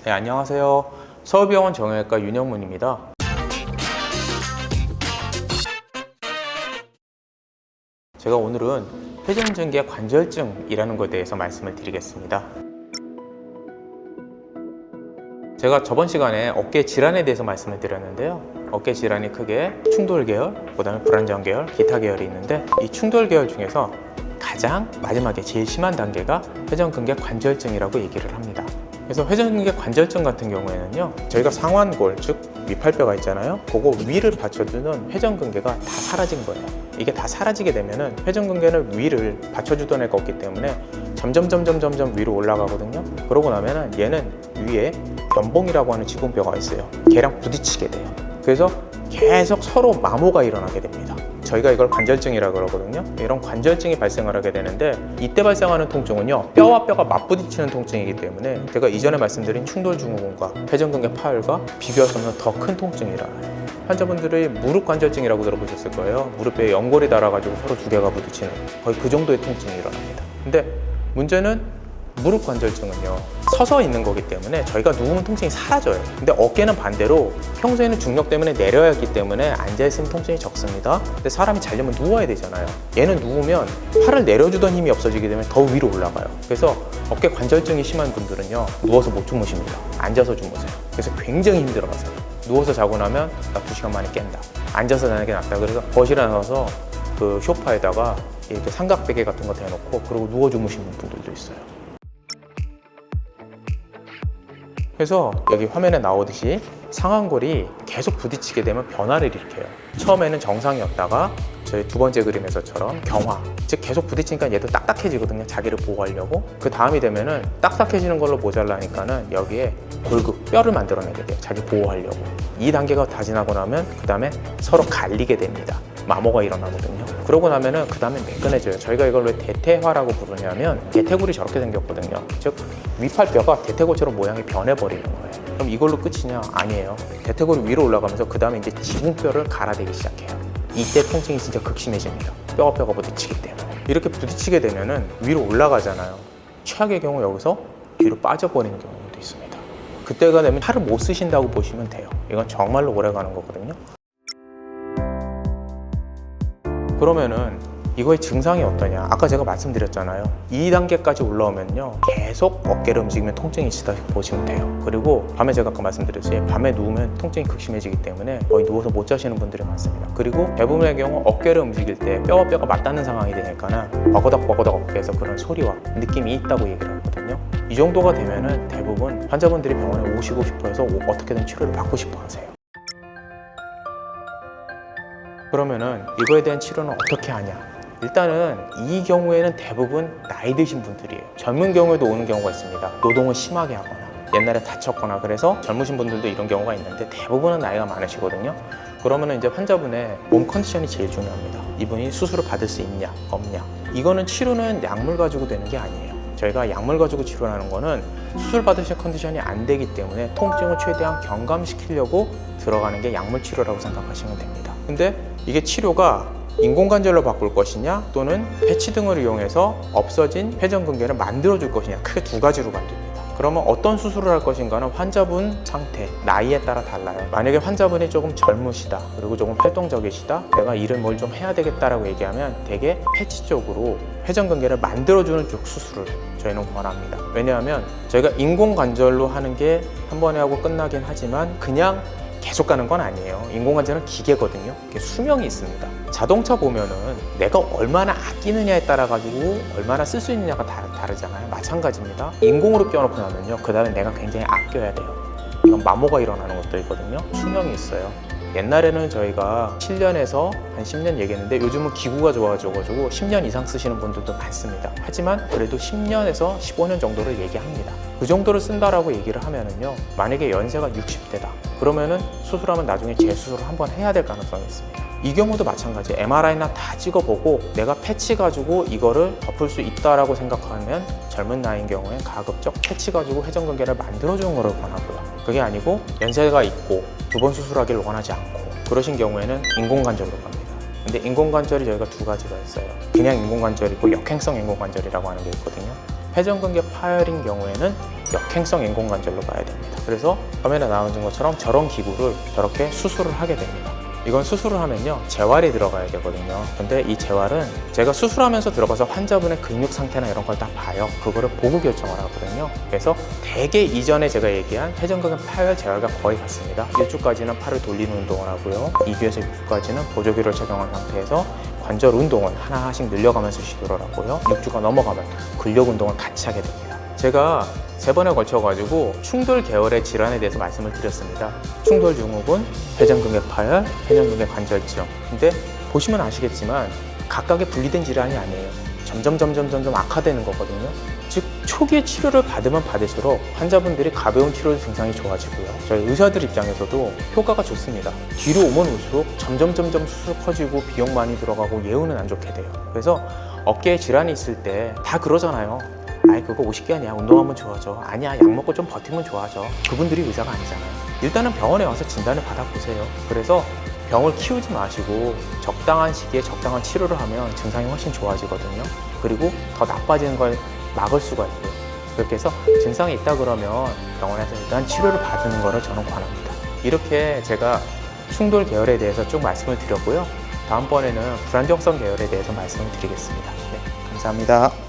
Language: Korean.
네, 안녕하세요. 서울병원 정형외과 윤영문입니다. 제가 오늘은 회전근개 관절증이라는 것에 대해서 말씀을 드리겠습니다. 제가 저번 시간에 어깨 질환에 대해서 말씀을 드렸는데요. 어깨 질환이 크게 충돌 계열, 그다음에 불안정 계열, 기타 계열이 있는데 이 충돌 계열 중에서 가장 마지막에 제일 심한 단계가 회전근개 관절증이라고 얘기를 합니다. 그래서 회전근개 관절증 같은 경우에는요, 저희가 상완골, 즉 밑팔뼈가 있잖아요. 그거 위를 받쳐주는 회전근개가 다 사라진 거예요. 이게 다 사라지게 되면은 회전근개는 위를 받쳐주던 애가 없기 때문에 점점 위로 올라가거든요. 그러고 나면은 얘는 위에 변봉이라고 하는 지붕뼈가 있어요. 걔랑 부딪히게 돼요. 그래서 계속 서로 마모가 일어나게 됩니다. 저희가 이걸 관절증이라고 그러거든요. 이런 관절증이 발생을 하게 되는데 이때 발생하는 통증은요, 뼈와 뼈가 맞부딪히는 통증이기 때문에 제가 이전에 말씀드린 충돌 증후군과 회전근개 파열과 비교할 수 없는 더 큰 통증이 일어나요. 환자분들이 무릎 관절증이라고 들어보셨을 거예요. 무릎에 연골이 닳아가지고 서로 두 개가 부딪히는 거의 그 정도의 통증이 일어납니다. 근데 문제는 무릎 관절증은요, 서서 있는 거기 때문에 저희가 누우면 통증이 사라져요. 근데 어깨는 반대로 평소에는 중력 때문에 내려야 했기 때문에 앉아있으면 통증이 적습니다. 근데 사람이 자려면 누워야 되잖아요. 얘는 누우면 팔을 내려주던 힘이 없어지기 때문에 더 위로 올라가요. 그래서 어깨 관절증이 심한 분들은요, 누워서 못 주무십니다. 앉아서 주무세요. 그래서 굉장히 힘들어하세요. 누워서 자고 나면 나 2시간 만에 깬다. 앉아서 자는 게 낫다. 그래서 거실에 나가서 그 소파에다가 이렇게 삼각베개 같은 거 대놓고 그리고 누워 주무시는 분들도 있어요. 그래서 여기 화면에 나오듯이 상완골이 계속 부딪히게 되면 변화를 일으켜요. 처음에는 정상이었다가 저희 두 번째 그림에서처럼 경화, 즉 계속 부딪히니까 얘도 딱딱해지거든요. 자기를 보호하려고. 그 다음이 되면은 딱딱해지는 걸로 모자라니까는 여기에 골격, 뼈를 만들어내게 돼요. 자기 보호하려고. 이 단계가 다 지나고 나면 그 다음에 서로 갈리게 됩니다. 마모가 일어나거든요. 그러고 나면은 그 다음에 매끈해져요. 저희가 이걸 왜 대퇴화라고 부르냐면 대퇴골이 저렇게 생겼거든요. 즉 위팔뼈가 대퇴골처럼 모양이 변해버리는 거예요. 그럼 이걸로 끝이냐? 아니에요. 대퇴골이 위로 올라가면서 그 다음에 이제 지붕뼈를 갈아대기 시작해요. 이때 통증이 진짜 극심해집니다. 뼈가 부딪히기 때문에. 이렇게 부딪히게 되면은 위로 올라가잖아요. 최악의 경우 여기서 뒤로 빠져버리는 경우도 있습니다. 그때가 되면 팔을 못 쓰신다고 보시면 돼요. 이건 정말로 오래 가는 거거든요. 그러면은 이거의 증상이 어떠냐? 아까 제가 말씀드렸잖아요. 2단계까지 올라오면요, 계속 어깨를 움직이면 통증이 있다 보시면 돼요. 그리고 밤에 제가 아까 말씀드렸지, 밤에 누우면 통증이 극심해지기 때문에 거의 누워서 못 자시는 분들이 많습니다. 그리고 대부분의 경우 어깨를 움직일 때 뼈와 뼈가 맞닿는 상황이 되니까는 버거덕 어깨에서 그런 소리와 느낌이 있다고 얘기를 하거든요. 이 정도가 되면은 대부분 환자분들이 병원에 오시고 싶어 해서 어떻게든 치료를 받고 싶어 하세요. 그러면은 이거에 대한 치료는 어떻게 하냐? 일단은 이 경우에는 대부분 나이 드신 분들이에요. 젊은 경우에도 오는 경우가 있습니다. 노동을 심하게 하거나 옛날에 다쳤거나 그래서 젊으신 분들도 이런 경우가 있는데 대부분은 나이가 많으시거든요. 그러면은 이제 환자분의 몸 컨디션이 제일 중요합니다. 이분이 수술을 받을 수 있냐 없냐. 이거는 치료는 약물 가지고 되는 게 아니에요. 저희가 약물 가지고 치료하는 거는 수술 받으실 컨디션이 안 되기 때문에 통증을 최대한 경감시키려고 들어가는 게 약물 치료라고 생각하시면 됩니다. 근데 이게 치료가 인공관절로 바꿀 것이냐 또는 패치 등을 이용해서 없어진 회전근개를 만들어줄 것이냐, 크게 두 가지로 갈립니다. 그러면 어떤 수술을 할 것인가는 환자분 상태, 나이에 따라 달라요. 만약에 환자분이 조금 젊으시다, 그리고 조금 활동적이시다, 내가 일을 뭘 좀 해야 되겠다라고 얘기하면 되게 패치 쪽으로 회전근개를 만들어주는 쪽 수술을 저희는 권합니다. 왜냐하면 저희가 인공관절로 하는 게 한 번에 하고 끝나긴 하지만 그냥 계속 가는 건 아니에요. 인공관절은 기계거든요. 수명이 있습니다. 자동차 보면은 내가 얼마나 아끼느냐에 따라 가지고 얼마나 쓸 수 있느냐가 다르잖아요. 마찬가지입니다. 인공으로 껴놓고 나면요, 그 다음에 내가 굉장히 아껴야 돼요. 이건 마모가 일어나는 것도 있거든요. 수명이 있어요. 옛날에는 저희가 7년에서 한 10년 얘기했는데 요즘은 기구가 좋아져가지고 10년 이상 쓰시는 분들도 많습니다. 하지만 그래도 10년에서 15년 정도를 얘기합니다. 그 정도를 쓴다라고 얘기를 하면은요, 만약에 연세가 60대다 그러면은 수술하면 나중에 재수술을 한번 해야 될 가능성이 있습니다. 이 경우도 마찬가지. MRI나 다 찍어보고 내가 패치 가지고 이거를 덮을 수 있다라고 생각하면 젊은 나이인 경우에 가급적 패치 가지고 회전근개를 만들어주는 거를 권하고요. 그게 아니고 연세가 있고 두 번 수술하기를 원하지 않고 그러신 경우에는 인공관절로 갑니다. 근데 인공관절이 저희가 두 가지가 있어요. 그냥 인공관절이고 역행성 인공관절이라고 하는 게 있거든요. 회전근개 파열인 경우에는 역행성 인공관절로 가야 됩니다. 그래서 화면에 나오는 것처럼 저런 기구를 저렇게 수술을 하게 됩니다. 이건 수술을 하면요, 재활이 들어가야 되거든요. 근데 이 재활은 제가 수술하면서 들어가서 환자분의 근육 상태나 이런 걸 다 봐요. 그거를 보고 결정을 하거든요. 그래서 대개 이전에 제가 얘기한 회전근개 파열 재활과 거의 같습니다. 1주까지는 팔을 돌리는 운동을 하고요, 2주에서 6주까지는 보조기를 착용한 상태에서 관절 운동을 하나씩 늘려가면서 시도를 하고요, 6주가 넘어가면 근력 운동을 같이 하게 됩니다. 제가 3번에 걸쳐가지고 충돌 계열의 질환에 대해서 말씀을 드렸습니다. 충돌 증후군, 회전근개 파열, 회전근개 관절증. 근데 보시면 아시겠지만 각각의 분리된 질환이 아니에요. 점점 악화되는 거거든요. 즉 초기에 치료를 받으면 받을수록 환자분들이 가벼운 치료 증상이 좋아지고요, 저희 의사들 입장에서도 효과가 좋습니다. 뒤로 오면 올수록 점점 수술 커지고 비용 많이 들어가고 예후는 안 좋게 돼요. 그래서 어깨에 질환이 있을 때 다 그러잖아요. 아이 그거 50개 아니야, 운동하면 좋아져. 아니야, 약 먹고 좀 버티면 좋아져. 그분들이 의사가 아니잖아요. 일단은 병원에 와서 진단을 받아보세요. 그래서 병을 키우지 마시고 적당한 시기에 적당한 치료를 하면 증상이 훨씬 좋아지거든요. 그리고 더 나빠지는 걸 막을 수가 있고요. 그렇게 해서 증상이 있다 그러면 병원에서 일단 치료를 받는 거를 저는 권합니다. 이렇게 제가 충돌 계열에 대해서 쭉 말씀을 드렸고요, 다음번에는 불안정성 계열에 대해서 말씀을 드리겠습니다. 네, 감사합니다.